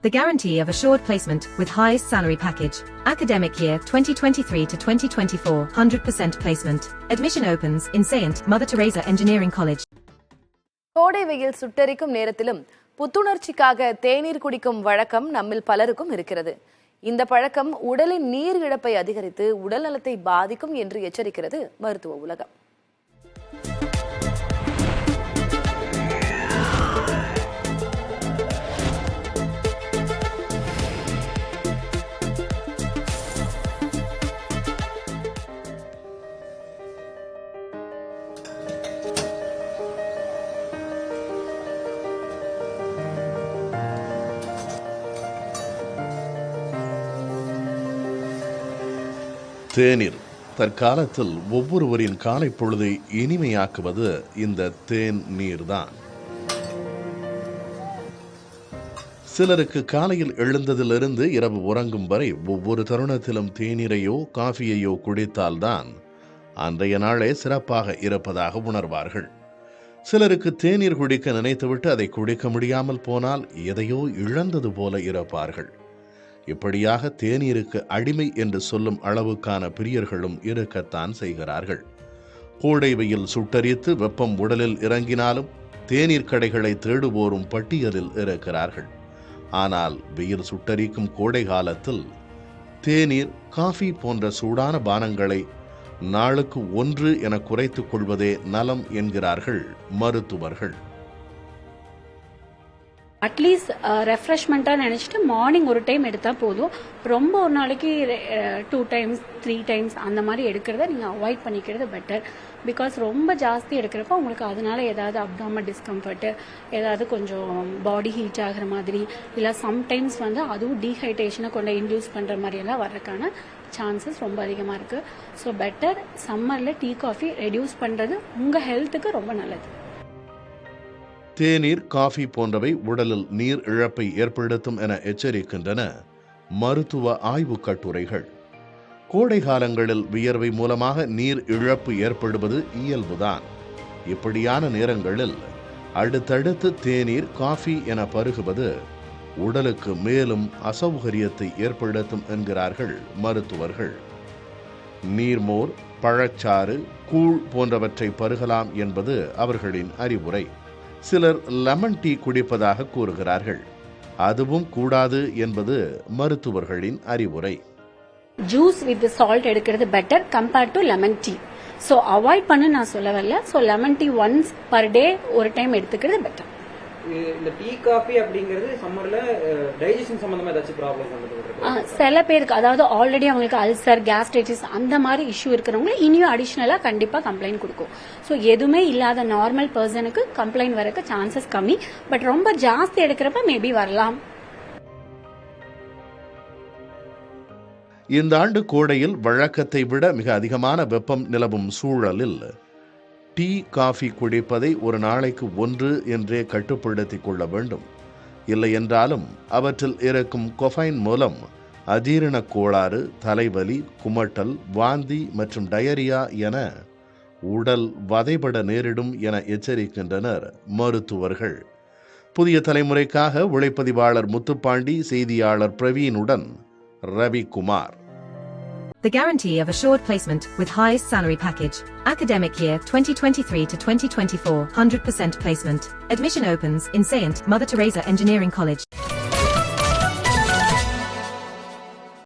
The guarantee of assured placement with highest salary package. Academic year 2023 to 2024, 100% placement. Admission opens in Saint Mother Teresa Engineering College. கோடை வெயில் சுட்டெரிக்கும் நேரத்திலும் புத்துணர்ச்சிக்காக தேநீர் குடிக்கும் வழக்கம் நம்மில் பலருக்கும் இருக்கிறது. இந்த பழக்கம் உடலின் நீர் இழப்பை அதிகரித்து உடல் நலத்தை பாதிக்கும் என்று எச்சரிக்கிறது மருத்துவ உலகம். தேநீர் தற்காலத்தில் ஒவ்வொருவரின் காலை பொழுதை இனிமையாக்குவது இந்த தேன் நீர்தான். சிலருக்கு காலையில் எழுந்ததிலிருந்து இரவு உறங்கும் வரை ஒவ்வொரு தருணத்திலும் தேநீரையோ காஃபியையோ குடித்தால்தான் அன்றைய நாளே சிறப்பாக இருப்பதாக உணர்வார்கள். சிலருக்கு தேநீர் குடிக்க நினைத்துவிட்டு அதை குடிக்க முடியாமல் போனால் எதையோ இழந்தது போல இருப்பார்கள். இப்படியாக தேநீருக்கு அடிமை என்று சொல்லும் அளவுக்கான பிரியர்களும் இருக்கத்தான் செய்கிறார்கள். கோடை வெயில் சுட்டரித்து வெப்பம் உடலில் இறங்கினாலும் தேநீர் கடைகளை தேடுவோரும் பட்டியலில் இருக்கிறார்கள். ஆனால் வெயில் சுட்டரிக்கும் கோடை காலத்தில் தேநீர், காஃபி போன்ற சூடான பானங்களை நாளுக்கு 1 என குறைத்துக் கொள்வதே நலம் என்கிறார்கள் மருத்துவர்கள். அட்லீஸ்ட் ரெஃப்ரெஷ்மெண்ட்டாக நினச்சிட்டு மார்னிங் ஒரு டைம் எடுத்தால் போதும். ரொம்ப ஒரு நாளைக்கு 2 times 3 times அந்த மாதிரி எடுக்கிறத நீங்கள் அவாய்ட் பண்ணிக்கிறது பெட்டர். பிகாஸ் ரொம்ப ஜாஸ்தி எடுக்கிறப்ப உங்களுக்கு அதனால ஏதாவது அப்டாமல் டிஸ்கம்ஃபர்ட்டு, ஏதாவது கொஞ்சம் பாடி ஹீட் ஆகிற மாதிரி, இல்லை சம்டைம்ஸ் அதுவும் டீஹைட்ரேஷனை கொண்டு இன்டியூஸ் பண்ணுற மாதிரியெல்லாம் வர்றதுக்கான சான்சஸ் ரொம்ப அதிகமாக இருக்குது. ஸோ பெட்டர் சம்மரில் டீ காஃபி ரெடியூஸ் பண்ணுறது உங்கள் ஹெல்த்துக்கு ரொம்ப நல்லது. தேநீர், காஃபி போன்றவை உடலில் நீர் இழப்பை ஏற்படுத்தும் என எச்சரிக்கின்றன மருத்துவ ஆய்வு கட்டுரைகள். கோடை காலங்களில் வியர்வை மூலமாக நீர் இழப்பு ஏற்படுவது இயல்புதான். இப்படியான நேரங்களில் அடுத்தடுத்து தேநீர், காஃபி என பருகுவது உடலுக்கு மேலும் அசௌகரியத்தை ஏற்படுத்தும் என்கிறார்கள் மருத்துவர்கள். நீர்மோர், பழச்சாறு, கூழ் போன்றவற்றை பருகலாம் என்பது அவர்களின் அறிவுரை. சிலர் லெமன் டீ குடிப்பதாக கூறுகிறார்கள். அதுவும் கூடாது என்பது மருத்துவர்களின் அறிவுரை. ஜூஸ் வித் சால்ட் எடுக்கிறது better compared to lemon tea. So avoid பண்ண நான் சொல்ல வரல. So lemon tea once per day ஒரு டைம் எடுத்துக்கிறது பெட்டர். இந்த டீ காஃபி அப்படிங்கிறது சம்மர்ல டைஜஷன் சம்பந்தமா ஏதாச்சும் ப்ராப்ளம் பண்ணுது? சில பேருக்கு, அதாவது ஆல்ரெடி அவங்களுக்கு அல்சர், கேஸ்ட்ரைட்டிஸ் அந்த மாதிரி இஷ்யூ இருக்கிறவங்க இனியும் அடிஷனலா கண்டிப்பா கம்ப்ளைண்ட் கொடுக்கும். ஸோ எதுவுமே இல்லாத நார்மல் பர்சனுக்கு கம்ப்ளைண்ட் வரக்கு சான்சஸ் கம்மி. பட் ரொம்ப ஜாஸ்தி எடுக்கிறப்ப மேபி வரலாம். இந்த ஆண்டு கோடையில் வழக்கத்தை விட மிக அதிகமான வெப்பம் நிலவும் சூழலில் டீ, காஃபி குடிப்பதை ஒரு நாளைக்கு 1 என்றே கட்டுப்படுத்திக் கொள்ள வேண்டும். இல்லை என்றாலும் அவற்றில் இருக்கும் கொஃபைன் மூலம் அஜீரண கோளாறு, தலைவலி, குமட்டல், வாந்தி மற்றும் டயரியா என உடல் வதைபட நேரிடும் என எச்சரிக்கின்றனர் மருத்துவர்கள். புதிய தலைமுறைக்காக ஒளிப்பதிவாளர் முத்துப்பாண்டி, செய்தியாளர் பிரவீனுடன் Ravikumar. The guarantee of assured placement with highest salary package. Academic year 2023 to 2024, 100% placement. Admission opens in Saint Mother Teresa Engineering College.